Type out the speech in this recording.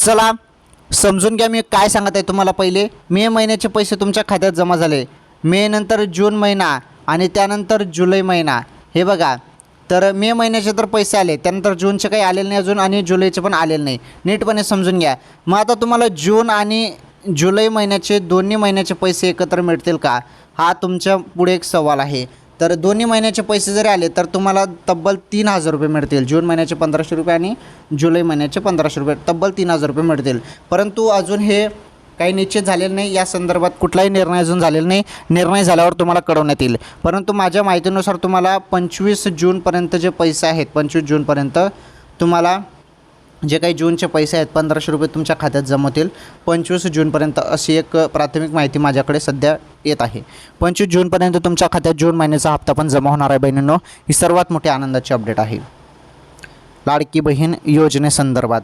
चला समजून घ्या मी काय सांगत आहे तुम्हाला. पहिले मे महिन्याचे पैसे तुमच्या खात्यात जमा झाले, मे नंतर जून महिना आणि त्यानंतर जुलै महिना. हे बघा, तर मे महिन्याचे तर पैसे आले, त्यानंतर जूनचे काही आलेले नाही अजून आणि जुलैचे पण आलेले नाही. नीटपणे समजून घ्या. मग आता तुम्हाला जून आणि जुलै महिन्याचे दोन्ही महिन्याचे पैसे एकत्र मिळतील का, हा तुमच्या पुढे एक सवाल आहे. तर दोन्ही महिन्याचे पैसे जरी आले तर तुम्हाला तब्बल 3,000 रुपये मिळतील. जून महिन्याचे 1,500 रुपये आणि जुलै महिन्याचे 1,500 रुपये, तब्बल 3,000 रुपये मिळतील. परंतु अजून हे काही निश्चित झालेलं नाही, या संदर्भात कुठलाही निर्णय अजून झालेला नाही. निर्णय झाल्यावर तुम्हाला कळवण्यात येईल. परंतु माझ्या माहितीनुसार तुम्हाला 25 जूनपर्यंत जे पैसे आहेत, 25 जूनपर्यंत तुम्हाला जे काही जूनचे पैसे आहेत 1,500 रुपये तुमच्या खात्यात जमा होतील 25 जूनपर्यंत, अशी एक प्राथमिक माहिती माझ्याकडे सध्या येत आहे. 25 जूनपर्यंत तुमच्या खात्यात जून महिन्याचा हप्ता पण जमा होणार आहे बहिणींनो. ही सर्वात मोठी आनंदाची अपडेट आहे लाडकी बहीण योजनेसंदर्भात.